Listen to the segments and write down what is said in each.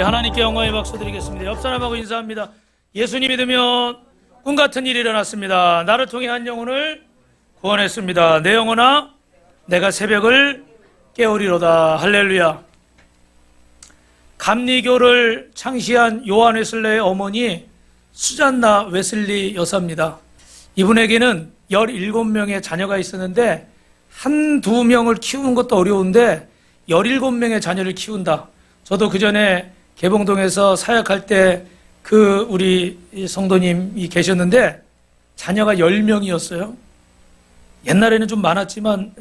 하나님께 영광의 박수 드리겠습니다. 옆 사람하고 인사합니다. 예수님 믿으면 꿈같은 일이 일어났습니다. 나를 통해 한 영혼을 구원했습니다. 내 영혼아 내가 새벽을 깨우리로다. 할렐루야. 감리교를 창시한 요한 웨슬레의 어머니 수잔나 웨슬리 여사입니다. 이분에게는 17명의 자녀가 있었는데 한두 명을 키우는 것도 어려운데 17명의 자녀를 키운다. 저도 그 전에 개봉동에서 사역할 때 우리 성도님이 계셨는데 자녀가 10명이었어요. 옛날에는 좀 많았지만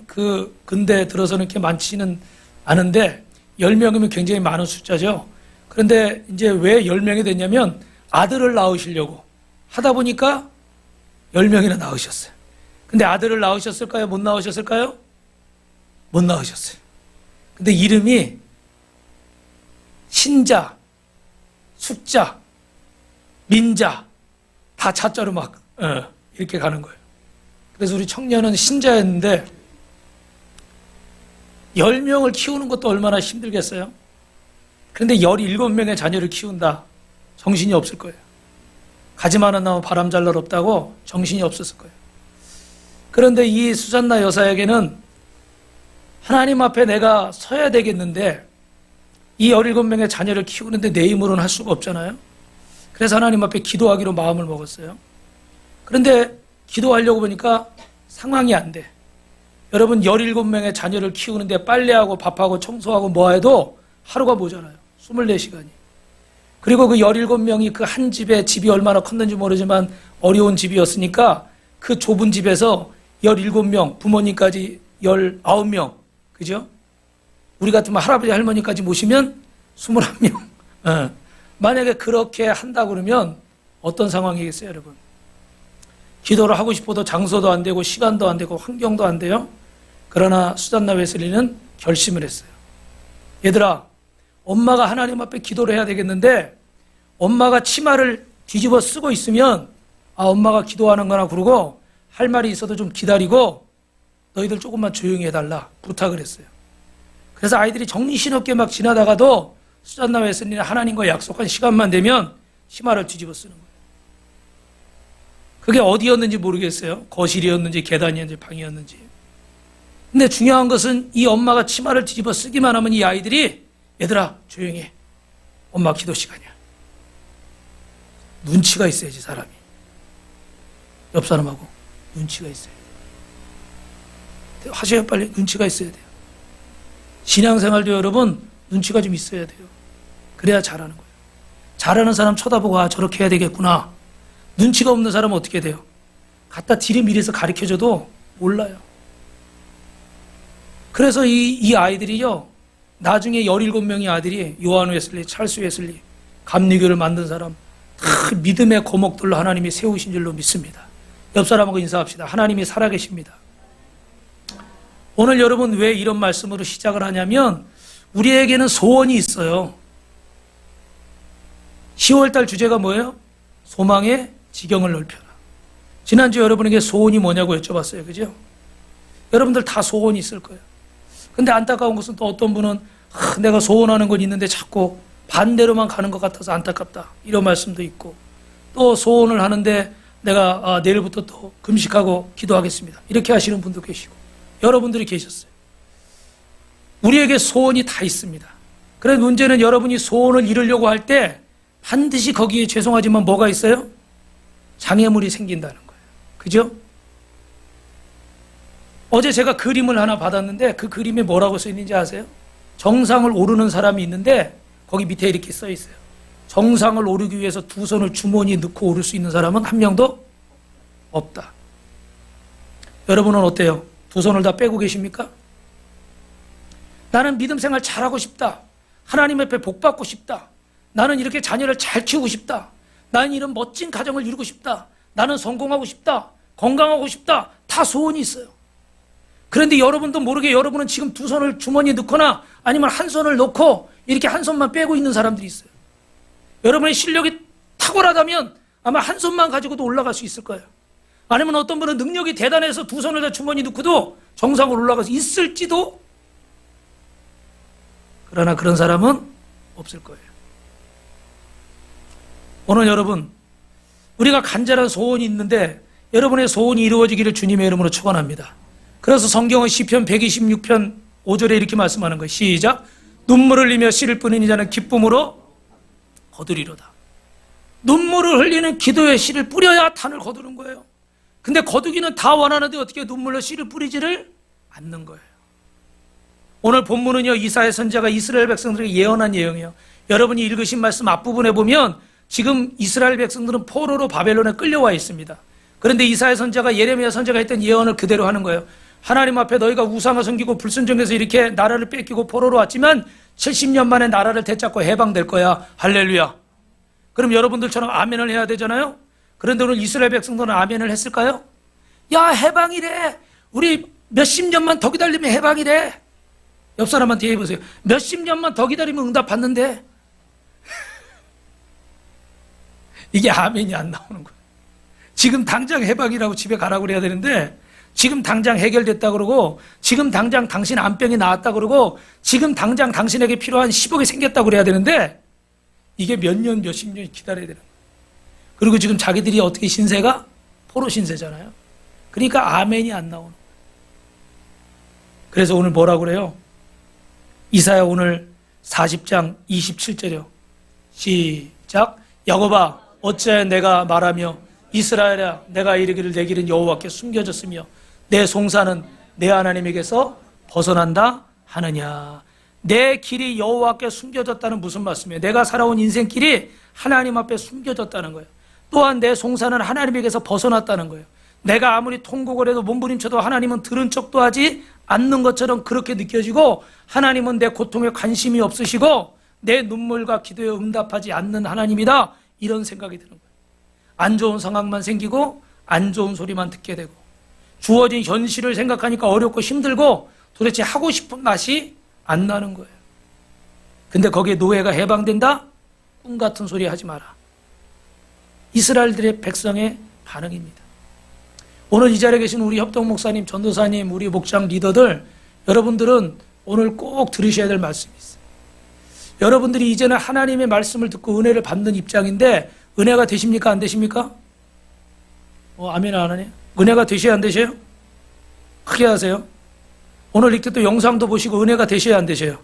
근대 들어서는 그렇게 많지는 않은데 10명이면 굉장히 많은 숫자죠. 그런데 이제 왜 10명이 됐냐면 아들을 낳으시려고 하다 보니까 10명이나 낳으셨어요. 근데 아들을 낳으셨을까요? 못 낳으셨을까요? 못 낳으셨어요. 근데 이름이 신자, 숙자, 민자 다 자자로 막 이렇게 가는 거예요. 그래서 우리 청년은 신자였는데 10명을 키우는 것도 얼마나 힘들겠어요. 그런데 17명의 자녀를 키운다. 정신이 없을 거예요. 가지만 안 나면 바람 잘 날 없다고 정신이 없었을 거예요. 그런데 이 수잔나 여사에게는 하나님 앞에 내가 서야 되겠는데 이 17명의 자녀를 키우는데 내 힘으로는 할 수가 없잖아요. 그래서 하나님 앞에 기도하기로 마음을 먹었어요. 그런데 기도하려고 보니까 상황이 안 돼. 여러분 17명의 자녀를 키우는데 빨래하고 밥하고 청소하고 뭐 해도 하루가 모자라요. 24시간이. 그리고 그 17명이 그 한 집에 집이 얼마나 컸는지 모르지만 어려운 집이었으니까 그 좁은 집에서 17명, 부모님까지 19명, 그죠? 우리 같으면 할아버지 할머니까지 모시면 21명. 만약에 그렇게 한다 그러면 어떤 상황이겠어요, 여러분? 기도를 하고 싶어도 장소도 안 되고 시간도 안 되고 환경도 안 돼요. 그러나 수잔나 웨슬리는 결심을 했어요. 얘들아, 엄마가 하나님 앞에 기도를 해야 되겠는데 엄마가 치마를 뒤집어 쓰고 있으면 엄마가 기도하는구나 그러고 할 말이 있어도 좀 기다리고 너희들 조금만 조용히 해달라 부탁을 했어요. 그래서 아이들이 정신없게 막 지나다가도 수잔나 웨슬리는 하나님과 약속한 시간만 되면 치마를 뒤집어 쓰는 거예요. 그게 어디였는지 모르겠어요. 거실이었는지 계단이었는지 방이었는지. 근데 중요한 것은 이 엄마가 치마를 뒤집어 쓰기만 하면 이 아이들이 얘들아 조용히 해. 엄마 기도 시간이야. 눈치가 있어야지 사람이. 옆 사람하고 눈치가 있어야 돼요. 하셔요 빨리. 눈치가 있어야 돼요. 신앙생활도 여러분 눈치가 좀 있어야 돼요. 그래야 잘하는 거예요. 잘하는 사람 쳐다보고 저렇게 해야 되겠구나. 눈치가 없는 사람은 어떻게 돼요? 갖다 디리미리해서 가르쳐줘도 몰라요. 그래서 이 아이들이요 나중에 17명의 아들이 요한 웨슬리, 찰스 웨슬리, 감리교를 만든 사람 다 믿음의 거목들로 하나님이 세우신 줄로 믿습니다. 옆 사람하고 인사합시다. 하나님이 살아계십니다. 오늘 여러분 왜 이런 말씀으로 시작을 하냐면 우리에게는 소원이 있어요. 10월달 주제가 뭐예요? 소망의 지경을 넓혀라. 지난주 여러분에게 소원이 뭐냐고 여쭤봤어요. 그죠? 여러분들 다 소원이 있을 거예요. 근데 안타까운 것은 또 어떤 분은 내가 소원하는 건 있는데 자꾸 반대로만 가는 것 같아서 안타깝다. 이런 말씀도 있고 또 소원을 하는데 내가 내일부터 또 금식하고 기도하겠습니다. 이렇게 하시는 분도 계시고 여러분들이 계셨어요. 우리에게 소원이 다 있습니다. 그런데 문제는 여러분이 소원을 이루려고 할 때 반드시 거기에 죄송하지만 뭐가 있어요? 장애물이 생긴다는 거예요. 그죠? 어제 제가 그림을 하나 받았는데 그 그림에 뭐라고 써 있는지 아세요? 정상을 오르는 사람이 있는데 거기 밑에 이렇게 써 있어요. 정상을 오르기 위해서 두 손을 주머니에 넣고 오를 수 있는 사람은 한 명도 없다. 여러분은 어때요? 두 손을 다 빼고 계십니까? 나는 믿음 생활 잘하고 싶다. 하나님 앞에 복 받고 싶다. 나는 이렇게 자녀를 잘 키우고 싶다. 나는 이런 멋진 가정을 이루고 싶다. 나는 성공하고 싶다. 건강하고 싶다. 다 소원이 있어요. 그런데 여러분도 모르게 여러분은 지금 두 손을 주머니에 넣거나 아니면 한 손을 넣고 이렇게 한 손만 빼고 있는 사람들이 있어요. 여러분의 실력이 탁월하다면 아마 한 손만 가지고도 올라갈 수 있을 거예요. 아니면 어떤 분은 능력이 대단해서 두 손을 다 주머니 넣고도 정상으로 올라갈 수 있을지도. 그러나 그런 사람은 없을 거예요. 오늘 여러분, 우리가 간절한 소원이 있는데 여러분의 소원이 이루어지기를 주님의 이름으로 축원합니다. 그래서 성경은 시편 126편 5절에 이렇게 말씀하는 거예요. 시작. 눈물을 흘리며 씨를 뿌리는 자는 기쁨으로 거두리로다. 눈물을 흘리는 기도에 씨를 뿌려야 탄을 거두는 거예요. 근데 거두기는 다 원하는데 어떻게 눈물로 씨를 뿌리지를 않는 거예요. 오늘 본문은요, 이사야 선지자가 이스라엘 백성들에게 예언한 예언이에요. 여러분이 읽으신 말씀 앞부분에 보면 지금 이스라엘 백성들은 포로로 바벨론에 끌려와 있습니다. 그런데 이사야 선지자가 예레미야 선지자가 했던 예언을 그대로 하는 거예요. 하나님 앞에 너희가 우상을 섬기고 불순종해서 이렇게 나라를 뺏기고 포로로 왔지만 70년 만에 나라를 되찾고 해방될 거야. 할렐루야. 그럼 여러분들처럼 아멘을 해야 되잖아요. 그런데 오늘 이스라엘 백성들은 아멘을 했을까요? 야, 해방이래. 우리 몇십 년만 더 기다리면 해방이래. 옆 사람한테 얘기해보세요. 몇십 년만 더 기다리면 응답 받는데. 이게 아멘이 안 나오는 거예요. 지금 당장 해방이라고 집에 가라고 그래야 되는데, 지금 당장 해결됐다 그러고, 지금 당장 당신 암병이 나았다 그러고, 지금 당장 당신에게 필요한 10억이 생겼다고 그래야 되는데, 이게 몇 년, 몇십 년 기다려야 되는 거예요. 그리고 지금 자기들이 어떻게 신세가? 포로 신세잖아요. 그러니까 아멘이 안 나오는 거예요. 그래서 오늘 뭐라고 그래요? 이사야 오늘 40장 27절이요. 시작. 야곱아, 어찌하여 내가 말하며 이스라엘아, 내가 이르기를 내 길은 여호와께 숨겨졌으며 내 송사는 내 하나님에게서 벗어난다 하느냐. 내 길이 여호와께 숨겨졌다는 무슨 말씀이에요? 내가 살아온 인생길이 하나님 앞에 숨겨졌다는 거예요. 또한 내 송사는 하나님에게서 벗어났다는 거예요. 내가 아무리 통곡을 해도 몸부림쳐도 하나님은 들은 척도 하지 않는 것처럼 그렇게 느껴지고, 하나님은 내 고통에 관심이 없으시고 내 눈물과 기도에 응답하지 않는 하나님이다, 이런 생각이 드는 거예요. 안 좋은 상황만 생기고 안 좋은 소리만 듣게 되고, 주어진 현실을 생각하니까 어렵고 힘들고 도대체 하고 싶은 맛이 안 나는 거예요. 근데 거기에 노예가 해방된다? 꿈 같은 소리 하지 마라. 이스라엘들의 백성의 반응입니다. 오늘 이 자리에 계신 우리 협동 목사님, 전도사님, 우리 목장 리더들, 여러분들은 오늘 꼭 들으셔야 될 말씀이 있어요. 여러분들이 이제는 하나님의 말씀을 듣고 은혜를 받는 입장인데, 은혜가 되십니까? 안 되십니까? 아멘 안 하네. 은혜가 되셔야 안 되셔요? 크게 하세요. 오늘 이렇게 또 영상도 보시고 은혜가 되셔야 안 되셔요?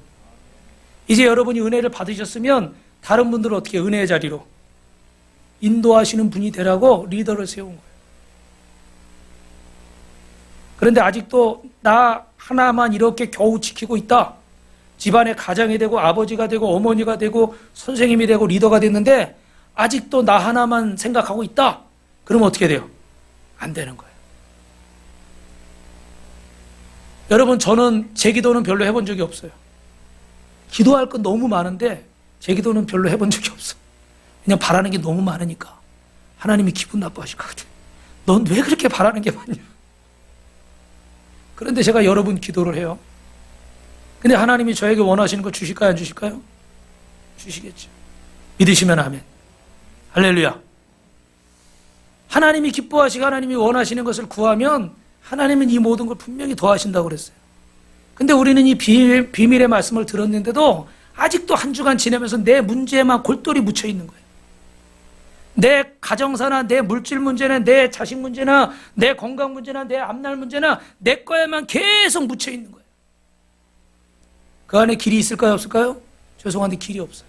이제 여러분이 은혜를 받으셨으면 다른 분들은 어떻게 은혜의 자리로 인도하시는 분이 되라고 리더를 세운 거예요. 그런데 아직도 나 하나만 이렇게 겨우 지키고 있다. 집안의 가장이 되고 아버지가 되고 어머니가 되고 선생님이 되고 리더가 됐는데 아직도 나 하나만 생각하고 있다. 그러면 어떻게 돼요? 안 되는 거예요. 여러분, 저는 제 기도는 별로 해본 적이 없어요. 기도할 건 너무 많은데 제 기도는 별로 해본 적이 없어. 그냥 바라는 게 너무 많으니까 하나님이 기분 나빠하실 것 같아요. 넌 왜 그렇게 바라는 게 많냐? 그런데 제가 여러분 기도를 해요. 근데 하나님이 저에게 원하시는 거 주실까요? 안 주실까요? 주시겠죠. 믿으시면 아멘. 할렐루야. 하나님이 기뻐하시고 하나님이 원하시는 것을 구하면 하나님은 이 모든 걸 분명히 더하신다고 그랬어요. 근데 우리는 이 비밀의 말씀을 들었는데도 아직도 한 주간 지내면서 내 문제에만 골똘히 묻혀 있는 거예요. 내 가정사나 내 물질 문제나 내 자식 문제나 내 건강 문제나 내 앞날 문제나 내 거에만 계속 묻혀 있는 거예요. 그 안에 길이 있을까요? 없을까요? 죄송한데 길이 없어요.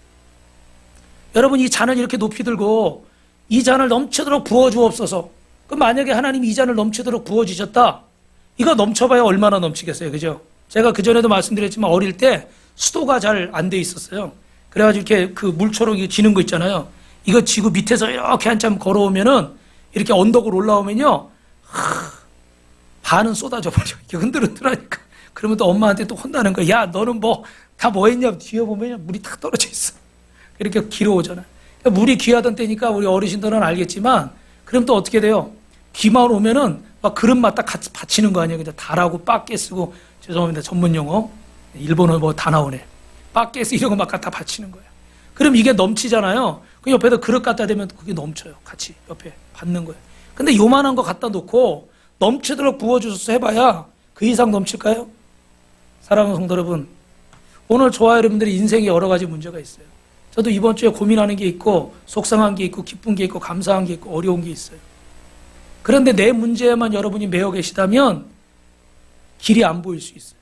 여러분, 이 잔을 이렇게 높이 들고 이 잔을 넘치도록 부어주옵소서. 그럼 만약에 하나님이 이 잔을 넘치도록 부어주셨다, 이거 넘쳐봐야 얼마나 넘치겠어요, 그죠? 제가 그전에도 말씀드렸지만 어릴 때 수도가 잘 안 돼 있었어요. 그래가지고 이렇게 그 물초록이 지는 거 있잖아요. 이거 지구 밑에서 이렇게 한참 걸어오면은 이렇게 언덕으로 올라오면요, 반은 쏟아져 버려. 이게 흔들흔들하니까. 그러면 또 엄마한테 또 혼나는 거야. 야, 너는 뭐 했냐? 뒤에 보면 물이 탁 떨어져 있어. 이렇게 길어오잖아요. 그러니까 물이 귀하던 때니까 우리 어르신들은 알겠지만, 그럼 또 어떻게 돼요? 비만 오면은 막 그릇마다 같이 받치는 거 아니에요. 그냥 달하고 빠깨 쓰고, 죄송합니다. 전문 용어. 일본어 뭐 다 나오네. 빠깨 쓰 이런 거 막 갖다 받치는 거예요. 그럼 이게 넘치잖아요. 그 옆에다 그릇 갖다 대면 그게 넘쳐요. 같이 옆에 받는 거예요. 근데 요만한 거 갖다 놓고 넘치도록 부어주셔서 해봐야 그 이상 넘칠까요? 사랑하는 성도 여러분, 오늘 저와 여러분들의 인생에 여러 가지 문제가 있어요. 저도 이번 주에 고민하는 게 있고 속상한 게 있고 기쁜 게 있고 감사한 게 있고 어려운 게 있어요. 그런데 내 문제에만 여러분이 매여 계시다면 길이 안 보일 수 있어요.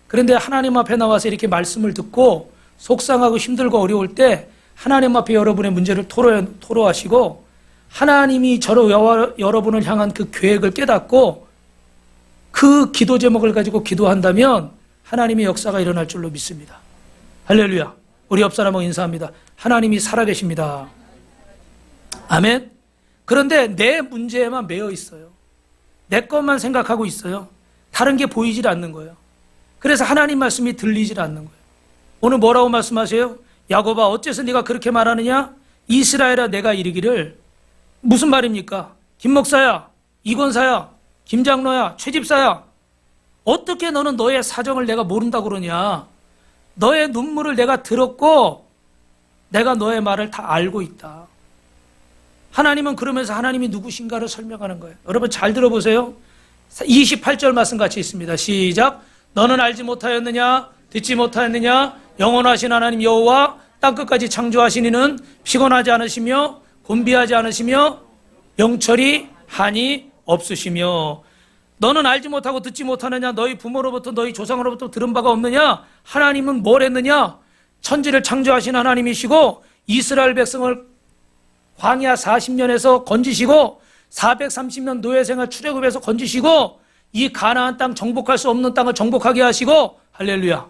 그런데 하나님 앞에 나와서 이렇게 말씀을 듣고 속상하고 힘들고 어려울 때 하나님 앞에 여러분의 문제를 토로하시고 하나님이 여러분을 향한 그 계획을 깨닫고 그 기도 제목을 가지고 기도한다면 하나님의 역사가 일어날 줄로 믿습니다. 할렐루야. 우리 옆 사람하고 인사합니다. 하나님이 살아계십니다. 아멘. 그런데 내 문제에만 매여 있어요. 내 것만 생각하고 있어요. 다른 게 보이질 않는 거예요. 그래서 하나님 말씀이 들리질 않는 거예요. 오늘 뭐라고 말씀하세요? 야곱아, 어째서 네가 그렇게 말하느냐? 이스라엘아, 내가 이르기를. 무슨 말입니까? 김 목사야, 이권사야, 김 장로야, 최 집사야, 어떻게 너는 너의 사정을 내가 모른다고 그러냐? 너의 눈물을 내가 들었고 내가 너의 말을 다 알고 있다. 하나님은 그러면서 하나님이 누구신가를 설명하는 거예요. 여러분 잘 들어보세요. 28절 말씀 같이 있습니다. 시작. 너는 알지 못하였느냐? 듣지 못하였느냐? 영원하신 하나님 여호와 땅끝까지 창조하신 이는 피곤하지 않으시며 곤비하지 않으시며 영철이 한이 없으시며 너는 알지 못하고 듣지 못하느냐? 너희 부모로부터 너희 조상으로부터 들은 바가 없느냐? 하나님은 뭘 했느냐? 천지를 창조하신 하나님이시고 이스라엘 백성을 광야 40년에서 건지시고 430년 노예생활 출애굽에서 건지시고 이 가나안 땅 정복할 수 없는 땅을 정복하게 하시고 할렐루야.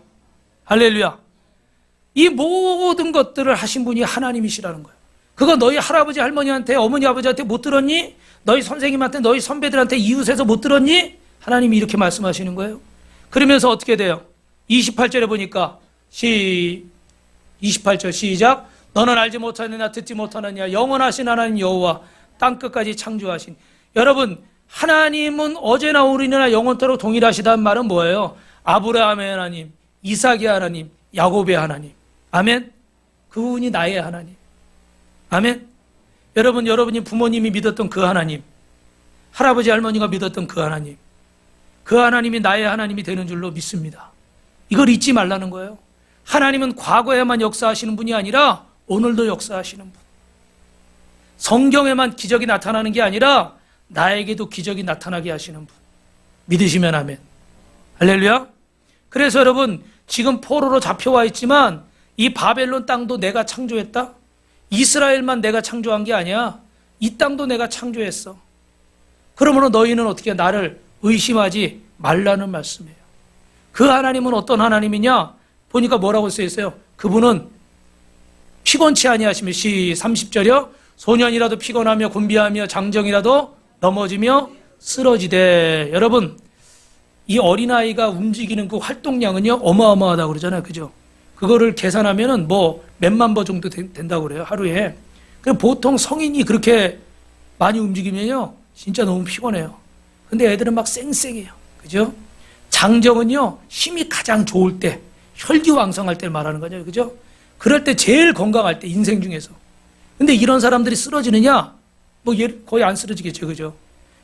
할렐루야. 이 모든 것들을 하신 분이 하나님이시라는 거예요. 그거 너희 할아버지 할머니한테 어머니 아버지한테 못 들었니? 너희 선생님한테 너희 선배들한테 이웃에서 못 들었니? 하나님이 이렇게 말씀하시는 거예요. 그러면서 어떻게 돼요? 28절에 보니까 28절 시작. 너는 알지 못하느냐 듣지 못하느냐 영원하신 하나님 여호와 땅끝까지 창조하신. 여러분 하나님은 어제나 오늘이나 영원토록 동일하시다는 말은 뭐예요? 아브라함의 하나님, 이삭의 하나님, 야곱의 하나님. 아멘. 그분이 나의 하나님. 아멘. 여러분이 부모님이 믿었던 그 하나님, 할아버지 할머니가 믿었던 그 하나님, 그 하나님이 나의 하나님이 되는 줄로 믿습니다. 이걸 잊지 말라는 거예요. 하나님은 과거에만 역사하시는 분이 아니라 오늘도 역사하시는 분. 성경에만 기적이 나타나는 게 아니라 나에게도 기적이 나타나게 하시는 분. 믿으시면 아멘. 할렐루야. 그래서 여러분 지금 포로로 잡혀와 있지만 이 바벨론 땅도 내가 창조했다. 이스라엘만 내가 창조한 게 아니야. 이 땅도 내가 창조했어. 그러므로 너희는 어떻게 나를 의심하지 말라는 말씀이에요. 그 하나님은 어떤 하나님이냐? 보니까 뭐라고 써 있어요? 그분은 피곤치 아니하시며 30절이요. 소년이라도 피곤하며 곤비하며 장정이라도 넘어지며 쓰러지되. 여러분 이 어린아이가 움직이는 그 활동량은요 어마어마하다고 그러잖아요. 그죠? 그거를 계산하면은 뭐 몇만 보 정도 된다고 그래요. 하루에. 그럼 보통 성인이 그렇게 많이 움직이면요 진짜 너무 피곤해요. 근데 애들은 막 쌩쌩해요. 그죠? 장정은요 힘이 가장 좋을 때, 혈기왕성할 때 말하는 거죠. 그죠? 그럴 때 제일 건강할 때, 인생 중에서. 근데 이런 사람들이 쓰러지느냐? 뭐 거의 안 쓰러지겠죠. 그죠?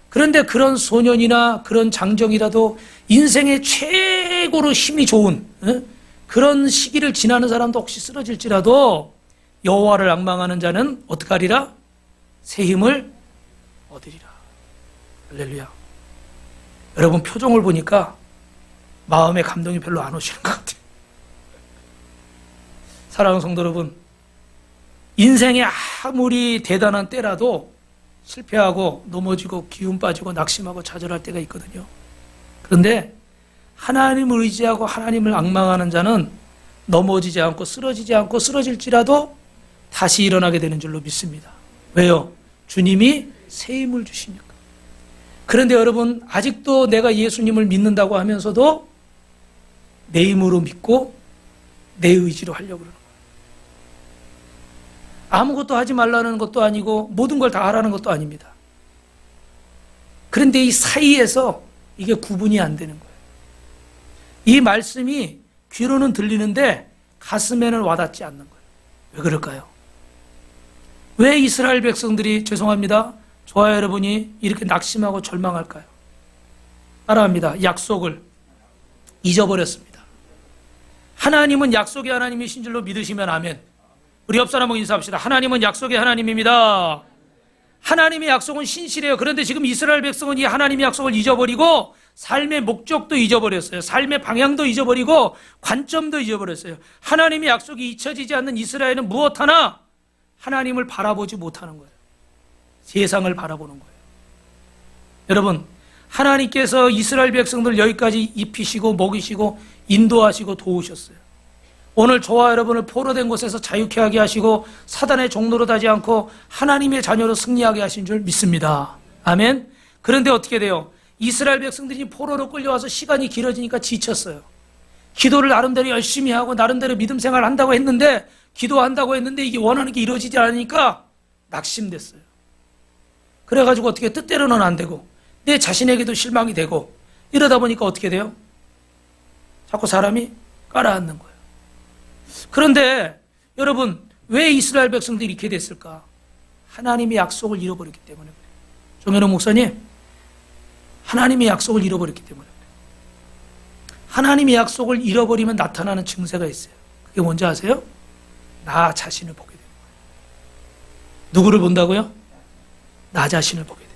그런데 그런 소년이나 그런 장정이라도 인생의 최고로 힘이 좋은 그런 시기를 지나는 사람도 혹시 쓰러질지라도 여호와를 앙망하는 자는 어떡하리라? 새 힘을 얻으리라. 할렐루야. 여러분 표정을 보니까 마음에 감동이 별로 안 오시는 것 같아요. 사랑하는 성도 여러분, 인생에 아무리 대단한 때라도 실패하고 넘어지고 기운 빠지고 낙심하고 좌절할 때가 있거든요. 그런데 하나님을 의지하고 하나님을 앙망하는 자는 넘어지지 않고 쓰러지지 않고 쓰러질지라도 다시 일어나게 되는 줄로 믿습니다. 왜요? 주님이 새 힘을 주시니까. 그런데 여러분 아직도 내가 예수님을 믿는다고 하면서도 내 힘으로 믿고 내 의지로 하려고 그러는 거예요. 아무것도 하지 말라는 것도 아니고 모든 걸 다 하라는 것도 아닙니다. 그런데 이 사이에서 이게 구분이 안 되는 거예요. 이 말씀이 귀로는 들리는데 가슴에는 와닿지 않는 거예요. 왜 그럴까요? 왜 이스라엘 백성들이 죄송합니다. 저와 여러분이 이렇게 낙심하고 절망할까요? 따라합니다. 약속을 잊어버렸습니다. 하나님은 약속의 하나님이신 줄로 믿으시면 아멘. 우리 옆 사람하고 인사합시다. 하나님은 약속의 하나님입니다. 하나님의 약속은 신실해요. 그런데 지금 이스라엘 백성은 이 하나님의 약속을 잊어버리고 삶의 목적도 잊어버렸어요. 삶의 방향도 잊어버리고 관점도 잊어버렸어요. 하나님의 약속이 잊혀지지 않는 이스라엘은 무엇 하나 하나님을 바라보지 못하는 거예요. 세상을 바라보는 거예요. 여러분, 하나님께서 이스라엘 백성들 여기까지 입히시고 먹이시고 인도하시고 도우셨어요. 오늘 저와 여러분을 포로된 곳에서 자유케 하게 하시고 사단의 종로로 다지 않고 하나님의 자녀로 승리하게 하신 줄 믿습니다. 아멘. 그런데 어떻게 돼요? 이스라엘 백성들이 포로로 끌려와서 시간이 길어지니까 지쳤어요. 기도를 나름대로 열심히 하고 나름대로 믿음 생활을 한다고 했는데, 기도한다고 했는데 이게 원하는 게 이루어지지 않으니까 낙심됐어요. 그래가지고 어떻게 뜻대로는 안 되고 내 자신에게도 실망이 되고 이러다 보니까 어떻게 돼요? 자꾸 사람이 깔아앉는 거예요. 그런데 여러분, 왜 이스라엘 백성들이 이렇게 됐을까? 하나님의 약속을 잃어버렸기 때문에 그래요. 정현호 목사님, 하나님의 약속을 잃어버렸기 때문에 그래요. 하나님의 약속을 잃어버리면 나타나는 증세가 있어요. 그게 뭔지 아세요? 나 자신을 보게 돼요. 누구를 본다고요? 나 자신을 보게 돼요.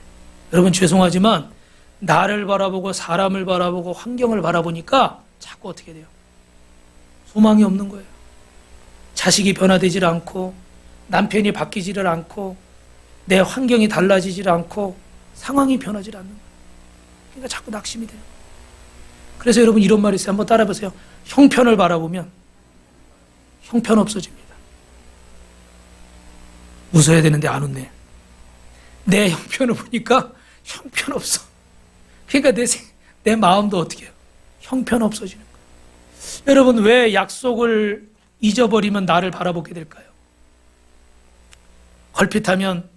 여러분, 죄송하지만 나를 바라보고 사람을 바라보고 환경을 바라보니까 자꾸 어떻게 돼요? 소망이 없는 거예요. 자식이 변화되질 않고 남편이 바뀌지를 않고 내 환경이 달라지질 않고 상황이 변하질 않는 거예요. 그러니까 자꾸 낙심이 돼요. 그래서 여러분, 이런 말이 있어요. 한번 따라해보세요. 형편을 바라보면 형편 없어집니다. 웃어야 되는데 안 웃네. 내 형편을 보니까 형편 없어. 그러니까 내 마음도 어떻게 해요? 형편 없어지는 거예요. 여러분, 왜 약속을 잊어버리면 나를 바라보게 될까요? 걸핏하면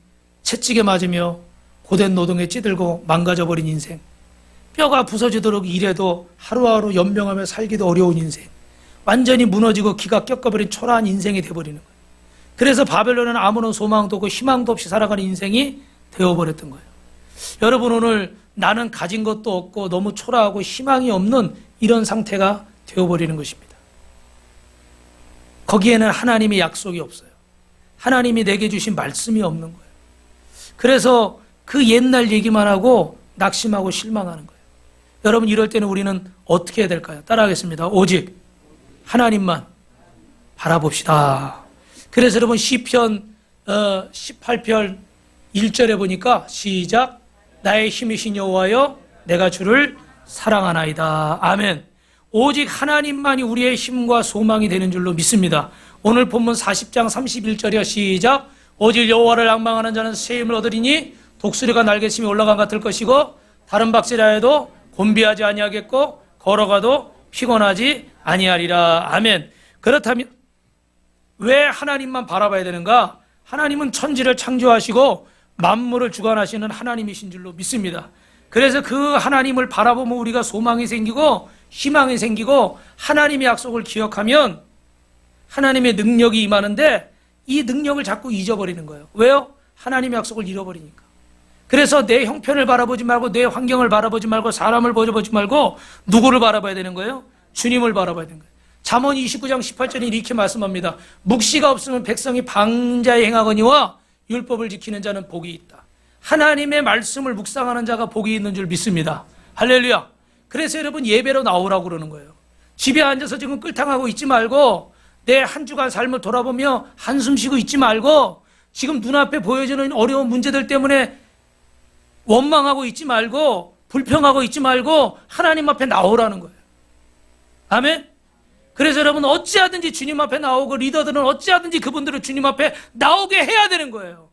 채찍에 맞으며 고된 노동에 찌들고 망가져버린 인생, 뼈가 부서지도록 일해도 하루하루 연명하며 살기도 어려운 인생, 완전히 무너지고 기가 꺾어버린 초라한 인생이 되어버리는 거예요. 그래서 바벨론은 아무런 소망도 없고 희망도 없이 살아가는 인생이 되어버렸던 거예요. 여러분, 오늘 나는 가진 것도 없고 너무 초라하고 희망이 없는 이런 상태가 되어버리는 것입니다. 거기에는 하나님의 약속이 없어요. 하나님이 내게 주신 말씀이 없는 거예요. 그래서 그 옛날 얘기만 하고 낙심하고 실망하는 거예요. 여러분, 이럴 때는 우리는 어떻게 해야 될까요? 따라하겠습니다. 오직 하나님만 바라봅시다. 그래서 여러분, 시편 18편 1절에 보니까 시작, 나의 힘이신 여호와여 내가 주를 사랑하나이다. 아멘. 오직 하나님만이 우리의 힘과 소망이 되는 줄로 믿습니다. 오늘 본문 40장 31절이요. 시작, 오직 여호와를 앙망하는 자는 새 힘을 얻으리니 독수리가 날개심이 올라간 같을 것이고 다른 박질라 해도 곤비하지 아니하겠고 걸어가도 피곤하지 아니하리라. 아멘. 그렇다면 왜 하나님만 바라봐야 되는가? 하나님은 천지를 창조하시고 만물을 주관하시는 하나님이신 줄로 믿습니다. 그래서 그 하나님을 바라보면 우리가 소망이 생기고 희망이 생기고 하나님의 약속을 기억하면 하나님의 능력이 임하는데 이 능력을 자꾸 잊어버리는 거예요. 왜요? 하나님의 약속을 잃어버리니까. 그래서 내 형편을 바라보지 말고 내 환경을 바라보지 말고 사람을 보지 말고 누구를 바라봐야 되는 거예요? 주님을 바라봐야 되는 거예요. 잠언 29장 18절에 이렇게 말씀합니다. 묵시가 없으면 백성이 방자에 행하거니와 율법을 지키는 자는 복이 있다. 하나님의 말씀을 묵상하는 자가 복이 있는 줄 믿습니다. 할렐루야. 그래서 여러분, 예배로 나오라고 그러는 거예요. 집에 앉아서 지금 끌탕하고 있지 말고 내 한 주간 삶을 돌아보며 한숨 쉬고 있지 말고 지금 눈앞에 보여지는 어려운 문제들 때문에 원망하고 있지 말고 불평하고 있지 말고 하나님 앞에 나오라는 거예요. 아멘. 그래서 여러분, 어찌하든지 주님 앞에 나오고 리더들은 어찌하든지 그분들을 주님 앞에 나오게 해야 되는 거예요.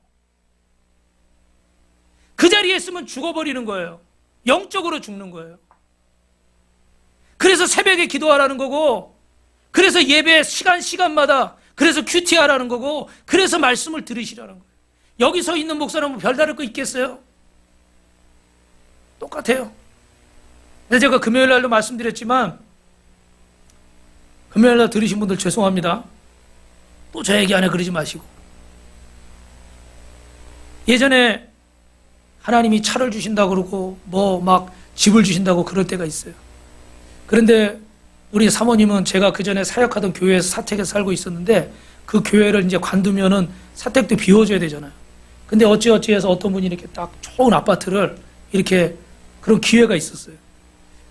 그 자리에 있으면 죽어버리는 거예요. 영적으로 죽는 거예요. 그래서 새벽에 기도하라는 거고, 그래서 예배 시간마다 그래서 큐티하라는 거고, 그래서 말씀을 들으시라는 거예요. 여기 서 있는 목사는 뭐 별다를 거 있겠어요? 똑같아요. 근데 제가 금요일 날도 말씀드렸지만 금요일 날 들으신 분들 죄송합니다. 또 저 얘기 안에 그러지 마시고. 예전에 하나님이 차를 주신다고 그러고 뭐 막 집을 주신다고 그럴 때가 있어요. 그런데 우리 사모님은 제가 그 전에 사역하던 교회에서 사택에서 살고 있었는데 그 교회를 이제 관두면은 사택도 비워줘야 되잖아요. 근데 어찌어찌해서 어떤 분이 이렇게 딱 좋은 아파트를 이렇게 그런 기회가 있었어요.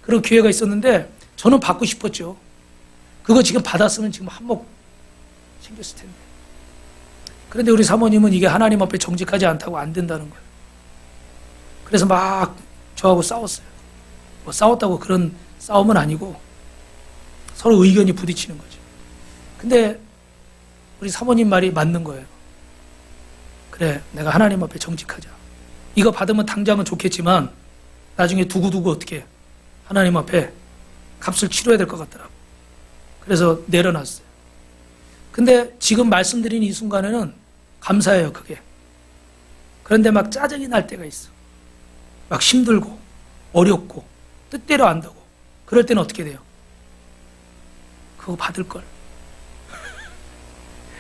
그런 기회가 있었는데 저는 받고 싶었죠. 그거 지금 받았으면 지금 한몫 생겼을 텐데. 그런데 우리 사모님은 이게 하나님 앞에 정직하지 않다고 안 된다는 거예요. 그래서 막 저하고 싸웠어요. 뭐 싸웠다고 그런 싸움은 아니고 서로 의견이 부딪히는 거죠. 근데 우리 사모님 말이 맞는 거예요. 그래, 내가 하나님 앞에 정직하자. 이거 받으면 당장은 좋겠지만 나중에 두고두고 어떻게 하나님 앞에 값을 치러야 될 것 같더라고. 그래서 내려놨어요. 근데 지금 말씀드린 이 순간에는 감사해요, 그게. 그런데 막 짜증이 날 때가 있어. 막 힘들고 어렵고 뜻대로 안 되고 그럴 때는 어떻게 돼요? 그거 받을 걸.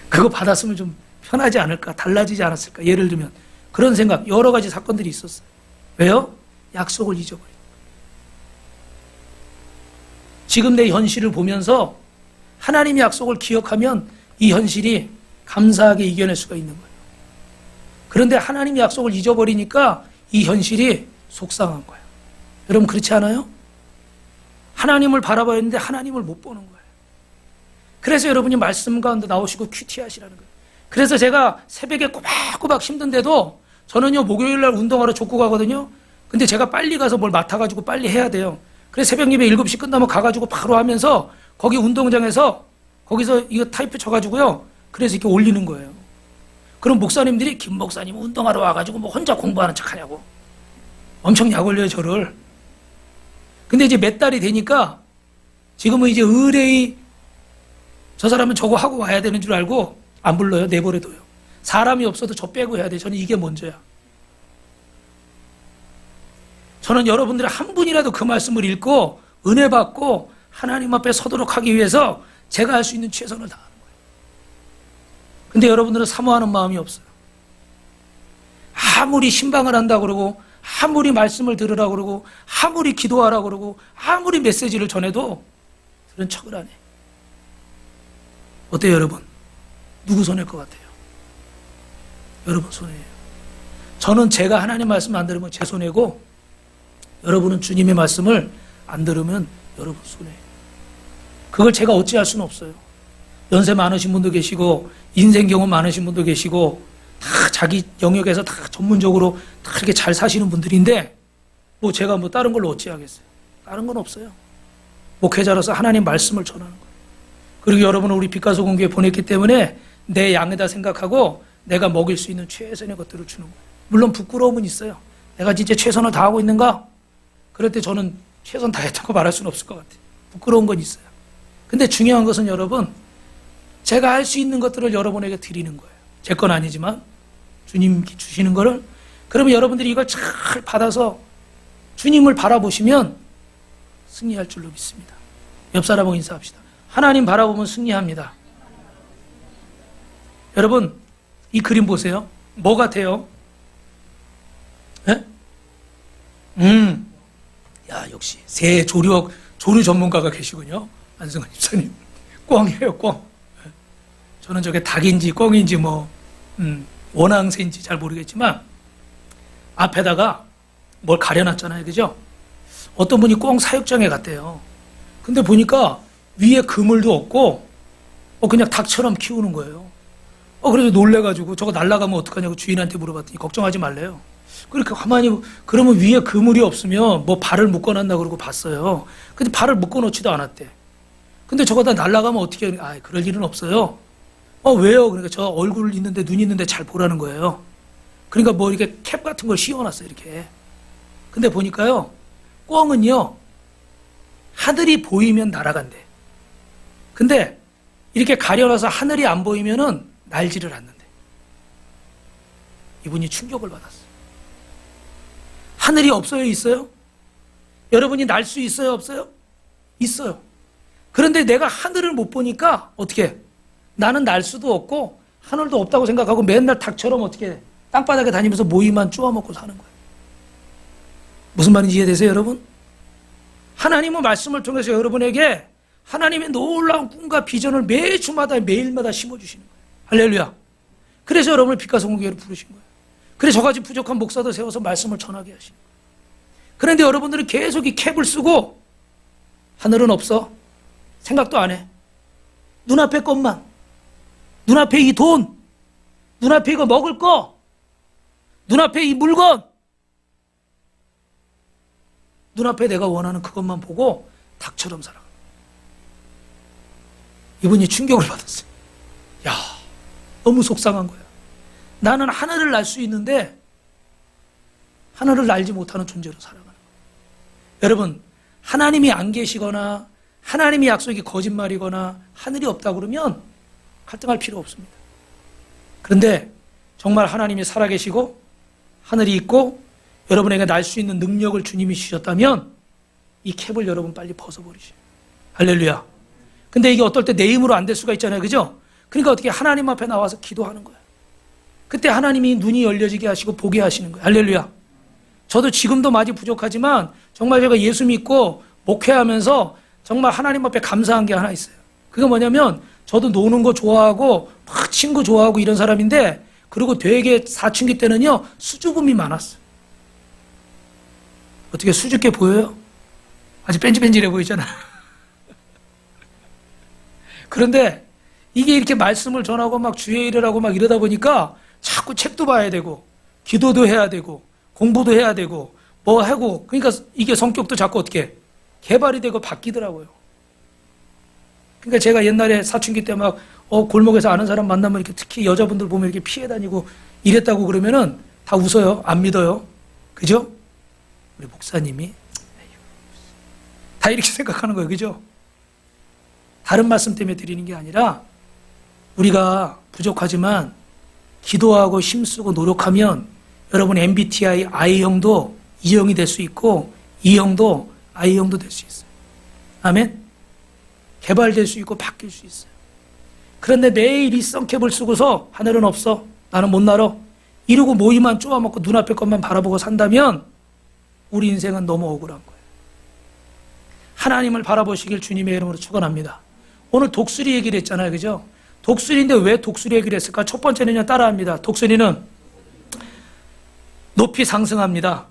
그거 받았으면 좀 편하지 않을까? 달라지지 않았을까? 예를 들면 그런 생각, 여러 가지 사건들이 있었어요. 왜요? 약속을 잊어버린. 지금 내 현실을 보면서 하나님의 약속을 기억하면 이 현실이 감사하게 이겨낼 수가 있는 거예요. 그런데 하나님의 약속을 잊어버리니까 이 현실이 속상한 거예요. 여러분 그렇지 않아요? 하나님을 바라봐야 했는데 하나님을 못 보는 거예요. 그래서 여러분이 말씀 가운데 나오시고 큐티하시라는 거예요. 그래서 제가 새벽에 꼬박꼬박 힘든데도 저는요 목요일날 운동하러 족구 가거든요. 근데 제가 빨리 가서 뭘 맡아가지고 빨리 해야 돼요. 그래서 새벽 예배 7시 끝나면 가가지고 바로 하면서 거기 운동장에서 거기서 이거 타이프 쳐가지고요. 그래서 이렇게 올리는 거예요. 그럼 목사님들이 김 목사님 운동하러 와가지고 뭐 혼자 공부하는 척 하냐고. 엄청 약 올려요, 저를. 근데 이제 몇 달이 되니까 지금은 이제 의뢰의 저 사람은 저거 하고 와야 되는 줄 알고 안 불러요, 내버려둬요. 사람이 없어도 저 빼고 해야 돼. 저는 이게 먼저야. 저는 여러분들의 한 분이라도 그 말씀을 읽고 은혜 받고 하나님 앞에 서도록 하기 위해서 제가 할 수 있는 최선을 다하는 거예요. 근데 여러분들은 사모하는 마음이 없어요. 아무리 신방을 한다고 그러고 아무리 말씀을 들으라고 그러고 아무리 기도하라고 그러고 아무리 메시지를 전해도 그런 척을 안 해. 어때요, 여러분? 누구 손해일 것 같아요? 여러분 손해예요. 저는 제가 하나님 말씀 안 들으면 제 손해고 여러분은 주님의 말씀을 안 들으면 여러분 손해예요. 그걸 제가 어찌할 수는 없어요. 연세 많으신 분도 계시고 인생 경험 많으신 분도 계시고 다 자기 영역에서 다 전문적으로 다 이렇게 잘 사시는 분들인데 뭐 제가 뭐 다른 걸로 어찌하겠어요. 다른 건 없어요. 목회자로서 하나님 말씀을 전하는 거예요. 그리고 여러분을 우리 빛가서 공교에 보냈기 때문에 내 양에다 생각하고 내가 먹일 수 있는 최선의 것들을 주는 거예요. 물론 부끄러움은 있어요. 내가 진짜 최선을 다하고 있는가? 그럴 때 저는 최선 다했다고 말할 수는 없을 것 같아요. 부끄러운 건 있어요. 근데 중요한 것은 여러분, 제가 할 수 있는 것들을 여러분에게 드리는 거예요. 제 건 아니지만 주님께 주시는 거를. 그러면 여러분들이 이걸 잘 받아서 주님을 바라보시면 승리할 줄로 믿습니다. 옆 사람하고 인사합시다. 하나님 바라보면 승리합니다. 여러분 이 그림 보세요. 뭐 같아요? 예? 야, 역시 새 조류 전문가가 계시군요. 안승환 집사님. 꿩이에요, 꿩. 저는 저게 닭인지 꿩인지 뭐 원앙새인지 잘 모르겠지만 앞에다가 뭘 가려놨잖아요, 그죠? 어떤 분이 꿩 사육장에 갔대요. 근데 보니까 위에 그물도 없고 그냥 닭처럼 키우는 거예요. 그래서 놀래가지고 저거 날아가면 어떡하냐고 주인한테 물어봤더니 걱정하지 말래요. 그렇게 가만히 그러면 위에 그물이 없으면 뭐 발을 묶어놨나 그러고 봤어요. 근데 발을 묶어놓지도 않았대. 근데 저거 다 날아가면 어떻게 그럴 일은 없어요. 왜요? 그러니까 저 얼굴 있는데 눈 있는데 잘 보라는 거예요. 그러니까 뭐 이렇게 캡 같은 걸 씌워놨어요, 이렇게. 근데 보니까요, 꿩은요 하늘이 보이면 날아간대. 근데 이렇게 가려놔서 하늘이 안 보이면은 날지를 않는데. 이분이 충격을 받았어요. 하늘이 없어요, 있어요? 여러분이 날 수 있어요, 없어요? 있어요. 그런데 내가 하늘을 못 보니까 어떻게? 나는 날 수도 없고 하늘도 없다고 생각하고 맨날 닭처럼 어떻게 땅바닥에 다니면서 모이만 쪼아먹고 사는 거예요. 무슨 말인지 이해되세요, 여러분? 하나님은 말씀을 통해서 여러분에게 하나님의 놀라운 꿈과 비전을 매주마다 매일마다 심어주시는 거예요. 할렐루야. 그래서 여러분을 빛과 성공교회로 부르신 거예요. 그래서 저같이 부족한 목사도 세워서 말씀을 전하게 하신 거예요. 그런데 여러분들은 계속 이 캡을 쓰고 하늘은 없어. 생각도 안 해. 눈앞의 것만. 눈앞에 이 돈. 눈앞에 이거 먹을 거. 눈앞에 이 물건. 눈앞에 내가 원하는 그것만 보고 닭처럼 살아가. 이분이 충격을 받았어요. 야, 너무 속상한 거야. 나는 하늘을 날 수 있는데 하늘을 날지 못하는 존재로 살아가는 거예요. 여러분, 하나님이 안 계시거나 하나님의 약속이 거짓말이거나 하늘이 없다 그러면 갈등할 필요 없습니다. 그런데 정말 하나님이 살아계시고 하늘이 있고 여러분에게 날 수 있는 능력을 주님이 주셨다면 이 캡을 여러분 빨리 벗어버리세요. 할렐루야. 근데 이게 어떨 때 내 힘으로 안 될 수가 있잖아요. 그죠? 그러니까 어떻게 하나님 앞에 나와서 기도하는 거예요. 그때 하나님이 눈이 열려지게 하시고 보게 하시는 거예요. 할렐루야. 저도 지금도 많이 부족하지만 정말 제가 예수 믿고 목회하면서 정말 하나님 앞에 감사한 게 하나 있어요. 그게 뭐냐면 저도 노는 거 좋아하고 막 친구 좋아하고 이런 사람인데 그리고 되게 사춘기 때는요 수줍음이 많았어요. 어떻게 수줍게 보여요? 아주 뺀질뺀질해 보이잖아. 그런데 이게 이렇게 말씀을 전하고 막 주의 일을 하고 막 이러다 보니까 자꾸 책도 봐야 되고 기도도 해야 되고 공부도 해야 되고 뭐 하고 그러니까 이게 성격도 자꾸 어떻게 개발이 되고 바뀌더라고요. 그러니까 제가 옛날에 사춘기 때 막 골목에서 아는 사람 만나면 이렇게 특히 여자분들 보면 이렇게 피해 다니고 이랬다고 그러면은 다 웃어요. 안 믿어요. 그죠? 우리 목사님이 다 이렇게 생각하는 거예요. 그죠? 다른 말씀 때문에 드리는 게 아니라 우리가 부족하지만 기도하고 힘쓰고 노력하면 여러분 MBTI I형도 E형이 될 수 있고 E형도 I형도 될 수 있어요. 아멘? 개발될 수 있고 바뀔 수 있어요. 그런데 매일 이 썬캡을 쓰고서 하늘은 없어. 나는 못 날아. 이러고 모이만 쪼아먹고 눈앞의 것만 바라보고 산다면 우리 인생은 너무 억울한 거예요. 하나님을 바라보시길 주님의 이름으로 축원합니다. 오늘 독수리 얘기를 했잖아요. 그죠? 독수리인데 왜 독수리 얘기를 했을까? 첫 번째는요. 따라합니다. 독수리는 높이 상승합니다.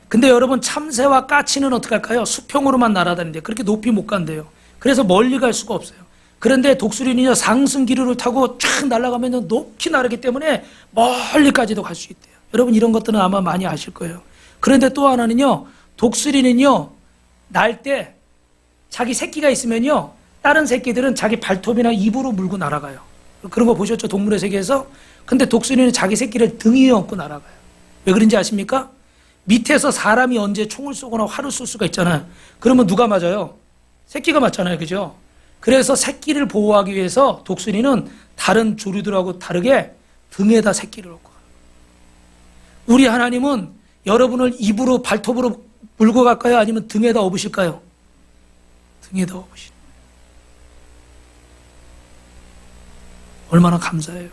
근데 여러분 참새와 까치는 어떻게 할까요? 수평으로만 날아다니는데 그렇게 높이 못 간대요. 그래서 멀리 갈 수가 없어요. 그런데 독수리는요. 상승기류를 타고 쫙 날아가면 높이 나르기 때문에 멀리까지도 갈 수 있대요. 여러분 이런 것들은 아마 많이 아실 거예요. 그런데 또 하나는요. 독수리는요. 날 때 자기 새끼가 있으면요. 다른 새끼들은 자기 발톱이나 입으로 물고 날아가요. 그런 거 보셨죠? 동물의 세계에서? 근데 독수리는 자기 새끼를 등 위에 얹고 날아가요. 왜 그런지 아십니까? 밑에서 사람이 언제 총을 쏘거나 활을 쏠 수가 있잖아요. 그러면 누가 맞아요? 새끼가 맞잖아요. 그죠? 그래서 새끼를 보호하기 위해서 독수리는 다른 조류들하고 다르게 등에다 새끼를 얹고 가요. 우리 하나님은 여러분을 입으로 발톱으로 물고 갈까요? 아니면 등에다 업으실까요? 등에다 업으시는 거예요. 얼마나 감사해요.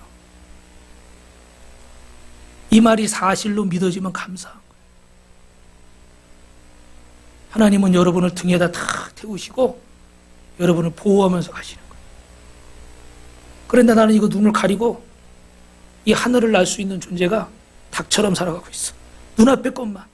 이 말이 사실로 믿어지면 감사한 거예요. 하나님은 여러분을 등에다 탁 태우시고 여러분을 보호하면서 가시는 거예요. 그런데 나는 이거 눈을 가리고 이 하늘을 날 수 있는 존재가 닭처럼 살아가고 있어. 눈앞의 것만,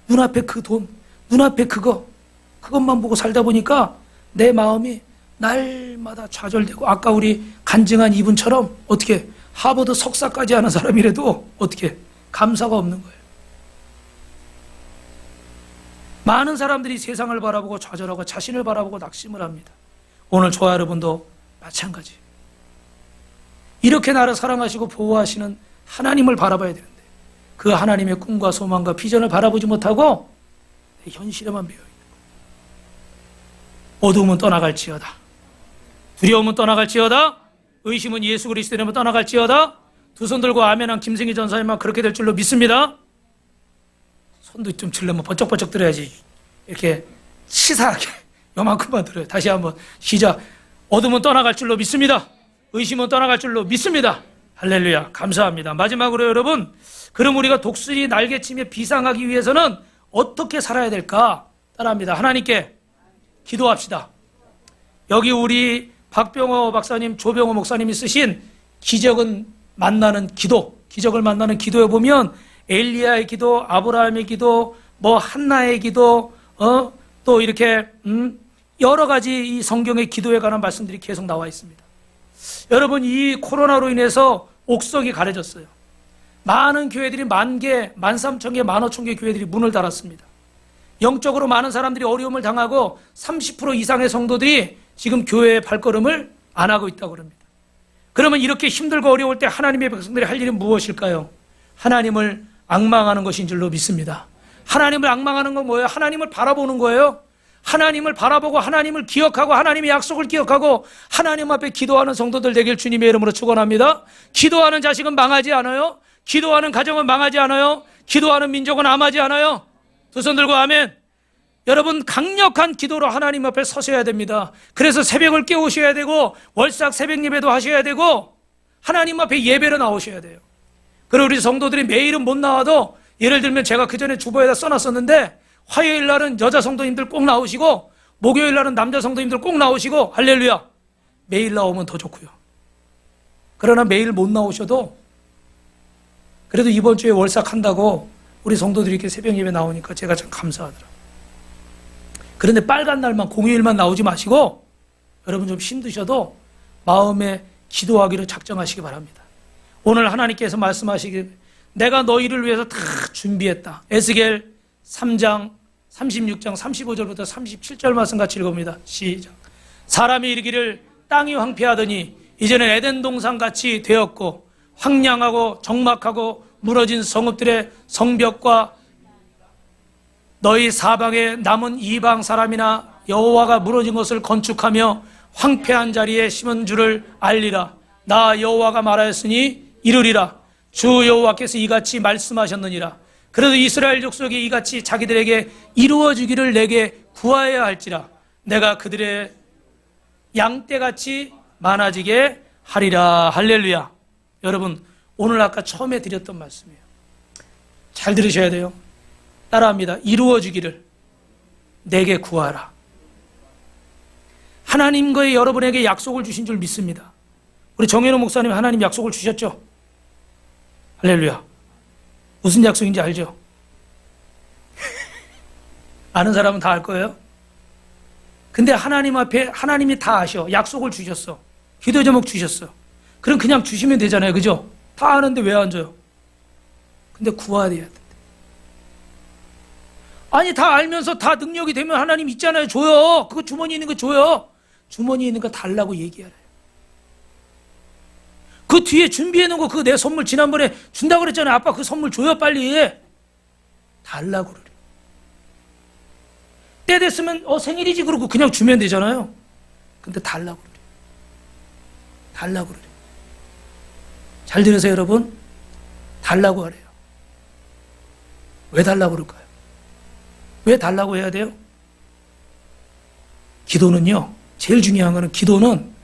눈앞에 그 돈, 눈앞에 그것만 보고 살다 보니까 내 마음이 날마다 좌절되고 아까 우리 간증한 이분처럼 어떻게 하버드 석사까지 하는 사람이라도 어떻게 감사가 없는 거예요. 많은 사람들이 세상을 바라보고 좌절하고 자신을 바라보고 낙심을 합니다. 오늘 저와 여러분도 마찬가지. 이렇게 나를 사랑하시고 보호하시는 하나님을 바라봐야 되는데 그 하나님의 꿈과 소망과 비전을 바라보지 못하고 내 현실에만 매여 있는 거예요. 어두움은 떠나갈지어다. 두려움은 떠나갈지어다. 의심은 예수 그리스도 이름으로 떠나갈지어다. 두 손 들고 아멘한 김승희 전사님만 그렇게 될 줄로 믿습니다. 손도 좀 들려면 번쩍번쩍 들어야지. 이렇게 치사하게 요만큼만 들어요. 다시 한번 시작. 어둠은 떠나갈 줄로 믿습니다. 의심은 떠나갈 줄로 믿습니다. 할렐루야. 감사합니다. 마지막으로 여러분, 그럼 우리가 독수리 날개침에 비상하기 위해서는 어떻게 살아야 될까? 따라합니다. 하나님께 기도합시다. 여기 우리 박병호 박사님, 조병호 목사님이 쓰신 기적은 만나는 기도, 기적을 만나는 기도에 보면 엘리야의 기도, 아브라함의 기도, 뭐 한나의 기도, 또 이렇게 여러 가지 이 성경의 기도에 관한 말씀들이 계속 나와 있습니다. 여러분, 이 코로나로 인해서 옥석이 가려졌어요. 많은 교회들이 10,000개, 13,000개, 15,000개 교회들이 문을 닫았습니다. 영적으로 많은 사람들이 어려움을 당하고 30% 이상의 성도들이 지금 교회의 발걸음을 안 하고 있다고 합니다. 그러면 이렇게 힘들고 어려울 때 하나님의 백성들이 할 일은 무엇일까요? 하나님을 앙망하는 것인 줄로 믿습니다. 하나님을 앙망하는 건 뭐예요? 하나님을 바라보는 거예요. 하나님을 바라보고 하나님을 기억하고 하나님의 약속을 기억하고 하나님 앞에 기도하는 성도들 되길 주님의 이름으로 축원합니다. 기도하는 자식은 망하지 않아요. 기도하는 가정은 망하지 않아요. 기도하는 민족은 암하지 않아요. 두 손 들고 아멘. 여러분, 강력한 기도로 하나님 앞에 서셔야 됩니다. 그래서 새벽을 깨우셔야 되고 월삭 새벽 예배도 하셔야 되고 하나님 앞에 예배로 나오셔야 돼요. 그리고 우리 성도들이 매일은 못 나와도, 예를 들면 제가 그 전에 주보에다 써놨었는데, 화요일 날은 여자 성도님들 꼭 나오시고 목요일 날은 남자 성도님들 꼭 나오시고, 할렐루야, 매일 나오면 더 좋고요. 그러나 매일 못 나오셔도 그래도 이번 주에 월삭 한다고 우리 성도들이 이렇게 새벽 예배 나오니까 제가 참 감사하더라고요. 그런데 빨간 날만, 공휴일만 나오지 마시고 여러분 좀 힘드셔도 마음에 기도하기로 작정하시기 바랍니다. 오늘 하나님께서 말씀하시길, 내가 너희를 위해서 다 준비했다. 에스겔 3장 36장 35절부터 37절 말씀 같이 읽어봅니다. 시작. 사람이 이르기를 땅이 황폐하더니 이제는 에덴 동산같이 되었고 황량하고 적막하고 무너진 성읍들의 성벽과 너희 사방에 남은 이방 사람이나 여호와가 무너진 것을 건축하며 황폐한 자리에 심은 줄을 알리라. 나 여호와가 말하였으니 이루리라. 주 여호와께서 이같이 말씀하셨느니라. 그래도 이스라엘 족속이 이같이 자기들에게 이루어지기를 내게 구하여야 할지라. 내가 그들의 양떼같이 많아지게 하리라. 할렐루야. 여러분, 오늘 아까 처음에 드렸던 말씀이에요. 잘 들으셔야 돼요. 따라합니다. 이루어지기를 내게 구하라. 하나님과의 여러분에게 약속을 주신 줄 믿습니다. 우리 정현호 목사님 하나님 약속을 주셨죠? 할렐루야. 무슨 약속인지 알죠? 아는 사람은 다 알 거예요. 근데 하나님 앞에 하나님이 다 아셔. 약속을 주셨어. 기도 제목 주셨어. 그럼 그냥 주시면 되잖아요. 그죠? 다 아는데 왜 안 줘요? 근데 구해야 돼. 아니, 다 알면서 다 능력이 되면 하나님 있잖아요. 줘요. 그거 주머니에 있는 거 줘요. 주머니에 있는 거 달라고 얘기하래요. 그 뒤에 준비해 놓은 거, 그거 내 선물 지난번에 준다고 그랬잖아요. 아빠 그 선물 줘요, 빨리. 달라고 그래. 때 됐으면 생일이지 그러고 그냥 주면 되잖아요. 근데 달라고 그래. 달라고 그래. 잘 들으세요, 여러분. 달라고 하래요. 왜 달라고 그럴까요? 왜 달라고 해야 돼요? 기도는요, 제일 중요한 거는, 기도는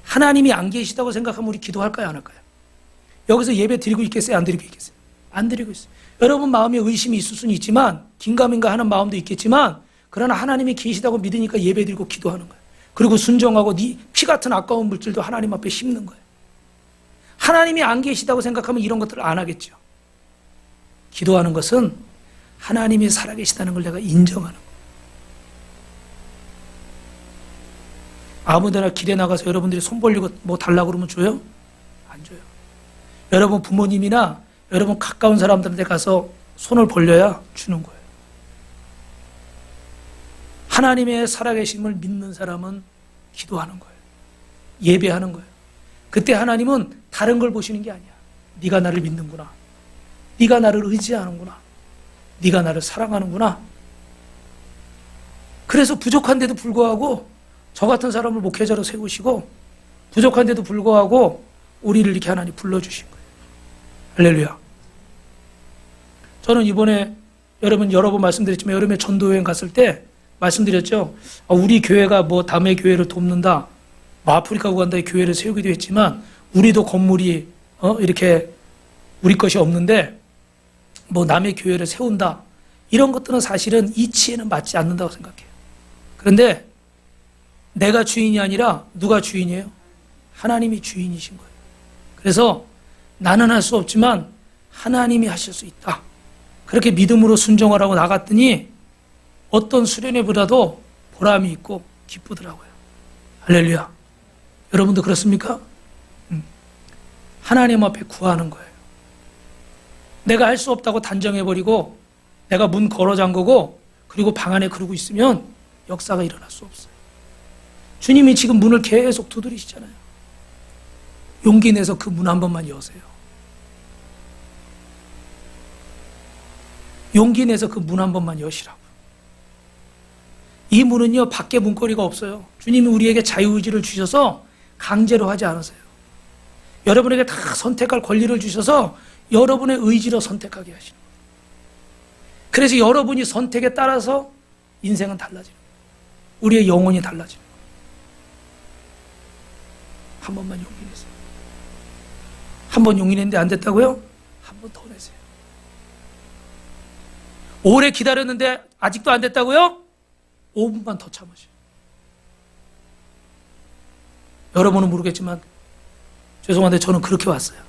하나님이 안 계시다고 생각하면 우리 기도할까요, 안 할까요? 여기서 예배 드리고 있겠어요, 안 드리고 있겠어요? 안 드리고 있어요. 여러분 마음에 의심이 있을 수는 있지만, 긴가민가 하는 마음도 있겠지만, 그러나 하나님이 계시다고 믿으니까 예배 드리고 기도하는 거예요. 그리고 순종하고 네 피 같은 아까운 물질도 하나님 앞에 심는 거예요. 하나님이 안 계시다고 생각하면 이런 것들을 안 하겠죠. 기도하는 것은 하나님이 살아계시다는 걸 내가 인정하는 거예요. 아무데나 길에 나가서 여러분들이 손 벌리고 뭐 달라고 그러면 줘요? 안 줘요. 여러분 부모님이나 여러분 가까운 사람들한테 가서 손을 벌려야 주는 거예요. 하나님의 살아계심을 믿는 사람은 기도하는 거예요. 예배하는 거예요. 그때 하나님은 다른 걸 보시는 게 아니야. 네가 나를 믿는구나. 네가 나를 의지하는구나. 네가 나를 사랑하는구나. 그래서 부족한데도 불구하고 저 같은 사람을 목회자로 세우시고, 부족한데도 불구하고 우리를 이렇게 하나님 불러주신 거예요. 할렐루야. 저는 이번에 여러분 여러 번 말씀드렸지만, 여름에 전도여행 갔을 때 말씀드렸죠. 우리 교회가 뭐 남의 교회를 돕는다, 뭐 아프리카 우간다에 교회를 세우기도 했지만, 우리도 건물이 이렇게 우리 것이 없는데 뭐 남의 교회를 세운다, 이런 것들은 사실은 이치에는 맞지 않는다고 생각해요. 그런데 내가 주인이 아니라 누가 주인이에요? 하나님이 주인이신 거예요. 그래서 나는 할 수 없지만 하나님이 하실 수 있다. 그렇게 믿음으로 순종하라고 나갔더니 어떤 수련회보다도 보람이 있고 기쁘더라고요. 할렐루야. 여러분도 그렇습니까? 하나님 앞에 구하는 거예요. 내가 할 수 없다고 단정해버리고 내가 문 걸어 잠그고 그리고 방 안에 그러고 있으면 역사가 일어날 수 없어요. 주님이 지금 문을 계속 두드리시잖아요. 용기 내서 그 문 한 번만 여세요. 용기 내서 그 문 한 번만 여시라고. 이 문은요, 밖에 문거리가 없어요. 주님이 우리에게 자유의지를 주셔서 강제로 하지 않으세요. 여러분에게 다 선택할 권리를 주셔서 여러분의 의지로 선택하게 하시는 거예요. 그래서 여러분이 선택에 따라서 인생은 달라지는 거예요. 우리의 영혼이 달라지는 거예요. 한 번만 용기 내세요. 한 번 용기 냈는데 안 됐다고요? 한 번 더 내세요. 오래 기다렸는데 아직도 안 됐다고요? 5분만 더 참으세요. 여러분은 모르겠지만 죄송한데 저는 그렇게 왔어요.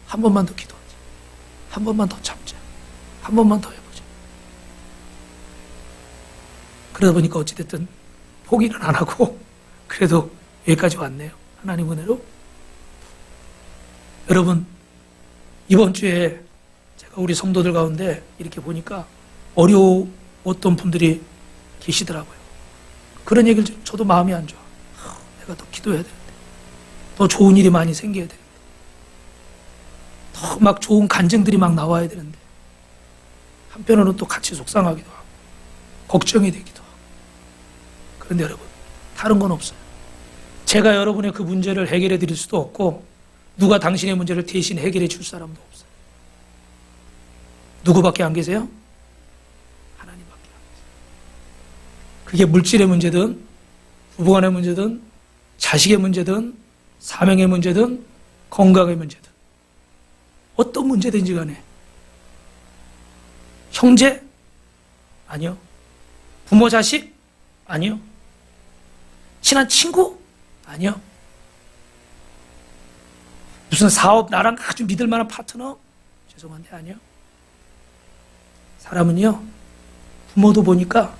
한 번만 더 기도하자. 한 번만 더 참자. 한 번만 더 해보자. 그러다 보니까 어찌됐든 포기는 안 하고 그래도 여기까지 왔네요. 하나님 은혜로. 여러분, 이번 주에 제가 우리 성도들 가운데 이렇게 보니까 어려웠던 분들이 계시더라고요. 그런 얘기를 저도 마음이 안 좋아. 내가 더 기도해야 되는데, 더 좋은 일이 많이 생겨야 되는데, 더 막 좋은 간증들이 막 나와야 되는데, 한편으로는 또 같이 속상하기도 하고 걱정이 되기도 하고. 그런데 여러분, 다른 건 없어요. 제가 여러분의 그 문제를 해결해 드릴 수도 없고 누가 당신의 문제를 대신 해결해 줄 사람도 없어요. 누구밖에 안 계세요? 하나님밖에 안 계세요. 그게 물질의 문제든 부부간의 문제든 자식의 문제든 사명의 문제든 건강의 문제든 어떤 문제든지 간에 형제? 아니요. 부모 자식? 아니요. 친한 친구? 아니요. 무슨 사업, 나랑 아주 믿을 만한 파트너? 죄송한데 아니요. 사람은요, 부모도 보니까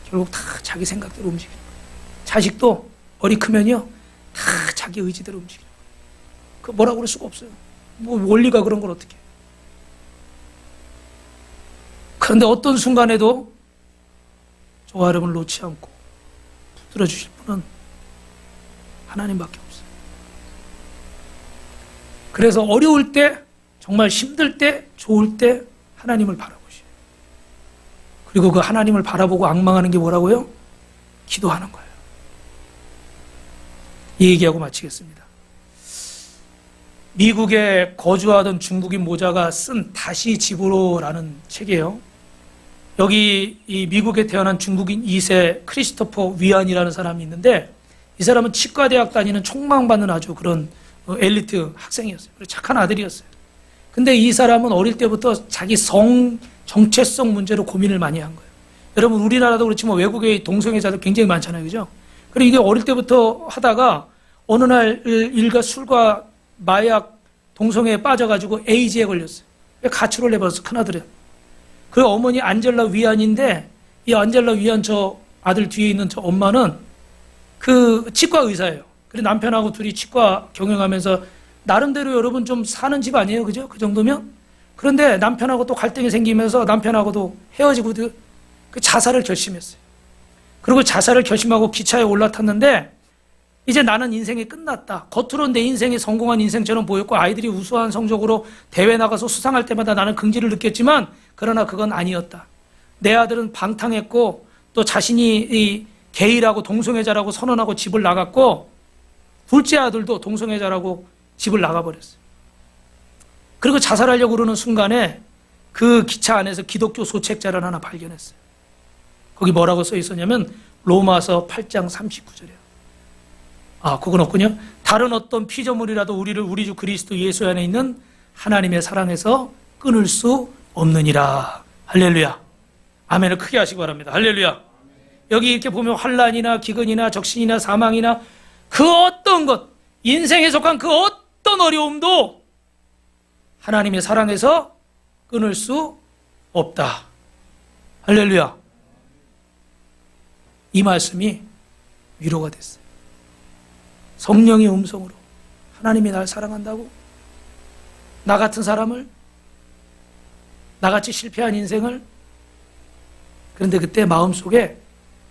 결국 다 자기 생각대로 움직이는 거예요. 자식도 어리 크면요, 다 자기 의지대로 움직이는 거예요. 그 뭐라고 그럴 수가 없어요. 뭐 원리가 그런 걸 어떻게. 그런데 어떤 순간에도 저와 여러분을 놓지 않고 붙들어 주실 분은 하나님밖에 없어요. 그래서 어려울 때, 정말 힘들 때, 좋을 때 하나님을 바라보시오. 그리고 그 하나님을 바라보고 앙망하는 게 뭐라고요? 기도하는 거예요. 이 얘기하고 마치겠습니다. 미국에 거주하던 중국인 모자가 쓴 다시 집으로라는 책이에요. 여기 이 미국에 태어난 중국인 2세 크리스토퍼 위안이라는 사람이 있는데 이 사람은 치과대학 다니는 촉망받는 아주 그런 엘리트 학생이었어요. 착한 아들이었어요. 근데 이 사람은 어릴 때부터 자기 정체성 문제로 고민을 많이 한 거예요. 여러분 우리나라도 그렇지만 외국의 동성애자들 굉장히 많잖아요. 그죠? 그리고 이게 어릴 때부터 하다가 어느 날 일과 술과 마약 동성애에 빠져가지고 에이즈에 걸렸어요. 가출을 해버렸어. 큰아들은. 그 어머니 안젤라 위안인데 이 안젤라 위안 저 아들 뒤에 있는 저 엄마는 그 치과 의사예요. 그리고 남편하고 둘이 치과 경영하면서 나름대로 여러분 좀 사는 집 아니에요. 그죠? 그 정도면? 그런데 남편하고 또 갈등이 생기면서 남편하고도 헤어지고 그 자살을 결심했어요. 그리고 자살을 결심하고 기차에 올라탔는데 이제 나는 인생이 끝났다. 겉으로는 내 인생이 성공한 인생처럼 보였고 아이들이 우수한 성적으로 대회 나가서 수상할 때마다 나는 긍지를 느꼈지만 그러나 그건 아니었다. 내 아들은 방탕했고 또 자신이 이 게이라고 동성애자라고 선언하고 집을 나갔고 둘째 아들도 동성애자라고 집을 나가버렸어요. 그리고 자살하려고 그러는 순간에 그 기차 안에서 기독교 소책자를 하나 발견했어요. 거기 뭐라고 써 있었냐면 로마서 8장 39절이에요. 아, 그건 없군요. 다른 어떤 피조물이라도 우리를 우리 주 그리스도 예수 안에 있는 하나님의 사랑에서 끊을 수 없느니라. 할렐루야. 아멘을 크게 하시기 바랍니다. 할렐루야. 여기 이렇게 보면 환난이나 기근이나 적신이나 사망이나 그 어떤 것, 인생에 속한 그 어떤 어려움도 하나님의 사랑에서 끊을 수 없다. 할렐루야. 이 말씀이 위로가 됐어요. 성령의 음성으로 하나님이 날 사랑한다고? 나 같은 사람을? 나같이 실패한 인생을? 그런데 그때 마음속에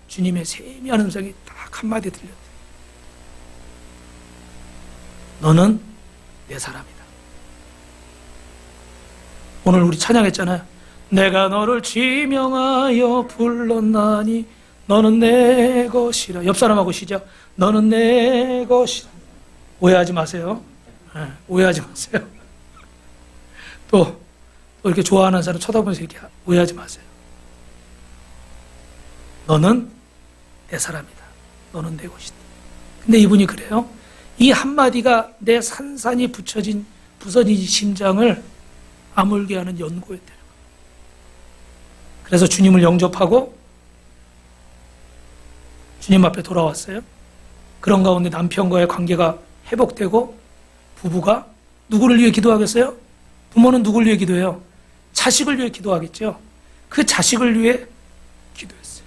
주님의 세미한 음성이 딱 한마디 들렸대요. 너는 내 사람이다. 오늘 우리 찬양했잖아요. 내가 너를 지명하여 불렀나니 너는 내 것이라. 옆 사람하고 시작. 너는 내 것이라. 오해하지 마세요. 네, 오해하지 마세요. 또 이렇게 좋아하는 사람 쳐다보면서 이렇게 오해하지 마세요. 너는 내 사람이다. 너는 내 것이다. 근데 이분이 그래요. 이 한마디가 내 산산이 부서진 심장을 아물게 하는 연고였대요. 그래서 주님을 영접하고 주님 앞에 돌아왔어요. 그런 가운데 남편과의 관계가 회복되고 부부가 누구를 위해 기도하겠어요? 부모는 누구를 위해 기도해요? 자식을 위해 기도하겠죠. 그 자식을 위해 기도했어요.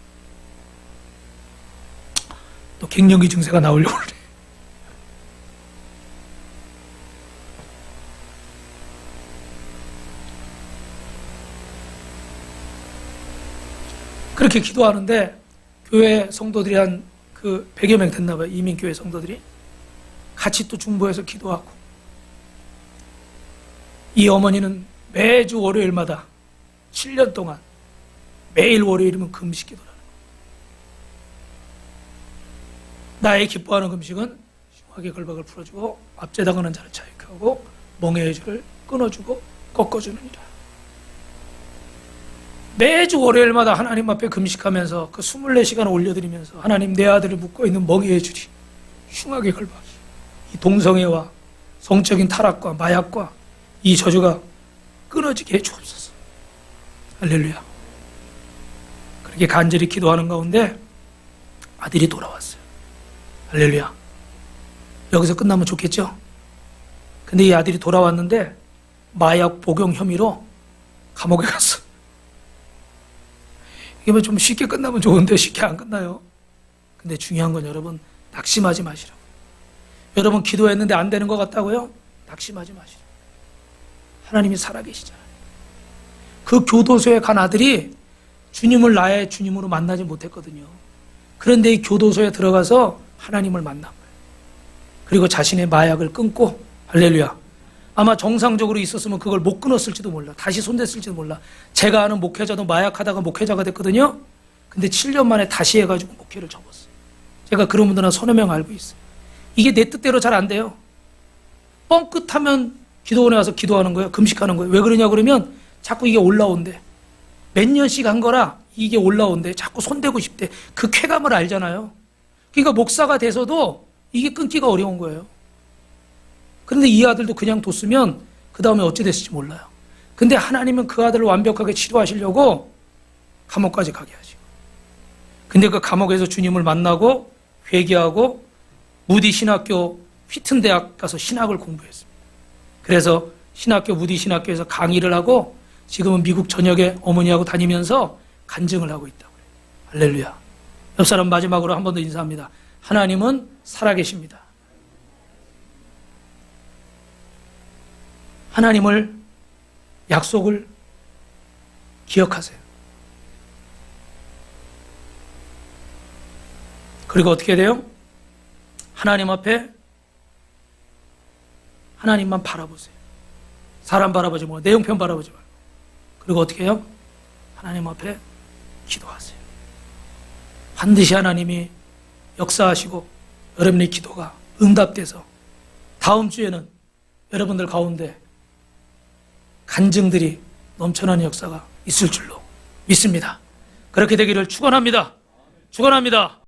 또 갱년기 증세가 나오려고 그래. 그렇게 기도하는데 교회 성도들이 한 그 100여 명 됐나 봐요. 이민교회 성도들이 같이 또 중보해서 기도하고, 이 어머니는 매주 월요일마다 7년 동안 매일 월요일이면 금식 기도를 하는 거예요. 나의 기뻐하는 금식은 흉악의 걸박을 풀어주고 압제당하는 자를 자유케 하고 멍에의 줄을 끊어주고 꺾어주느니라. 매주 월요일마다 하나님 앞에 금식하면서 그 24시간을 올려드리면서 하나님, 내 아들을 묶고 있는 멍에의 줄이, 흉악의 걸박이, 이 동성애와 성적인 타락과 마약과 이 저주가 끊어지게 해주옵소서. 할렐루야. 그렇게 간절히 기도하는 가운데 아들이 돌아왔어요. 할렐루야. 여기서 끝나면 좋겠죠? 근데 이 아들이 돌아왔는데 마약 복용 혐의로 감옥에 갔어. 이게 좀 쉽게 끝나면 좋은데 쉽게 안 끝나요. 근데 중요한 건 여러분, 낙심하지 마시라고. 여러분 기도했는데 안 되는 것 같다고요? 낙심하지 마시라고. 하나님이 살아계시잖아요. 그 교도소에 간 아들이 주님을 나의 주님으로 만나지 못했거든요. 그런데 이 교도소에 들어가서 하나님을 만난 거예요. 그리고 자신의 마약을 끊고, 할렐루야. 아마 정상적으로 있었으면 그걸 못 끊었을지도 몰라. 다시 손댔을지도 몰라. 제가 아는 목회자도 마약하다가 목회자가 됐거든요. 근데 7년 만에 다시 해가지고 목회를 접었어요. 제가 그런 분들은 서너 명 알고 있어요. 이게 내 뜻대로 잘 안 돼요. 뻥끗하면 기도원에 와서 기도하는 거예요. 금식하는 거예요. 왜 그러냐 그러면 자꾸 이게 올라온대. 몇 년씩 한 거라 이게 올라온대. 자꾸 손대고 싶대. 그 쾌감을 알잖아요. 그러니까 목사가 돼서도 이게 끊기가 어려운 거예요. 그런데 이 아들도 그냥 뒀으면 그 다음에 어찌 됐을지 몰라요. 근데 하나님은 그 아들을 완벽하게 치료하시려고 감옥까지 가게 하시고, 근데 그 감옥에서 주님을 만나고 회개하고 무디 신학교 휘튼 대학 가서 신학을 공부했습니다. 그래서 신학교 무디 신학교에서 강의를 하고 지금은 미국 전역에 어머니하고 다니면서 간증을 하고 있다고 그래요. 할렐루야. 옆 사람 마지막으로 한 번 더 인사합니다. 하나님은 살아계십니다. 하나님을, 약속을 기억하세요. 그리고 어떻게 돼요? 하나님 앞에 하나님만 바라보세요. 사람 바라보지 말고, 내 형편 바라보지 말고. 그리고 어떻게 해요? 하나님 앞에 기도하세요. 반드시 하나님이 역사하시고 여러분의 기도가 응답돼서 다음 주에는 여러분들 가운데 간증들이 넘쳐나는 역사가 있을 줄로 믿습니다. 그렇게 되기를 축원합니다. 축원합니다.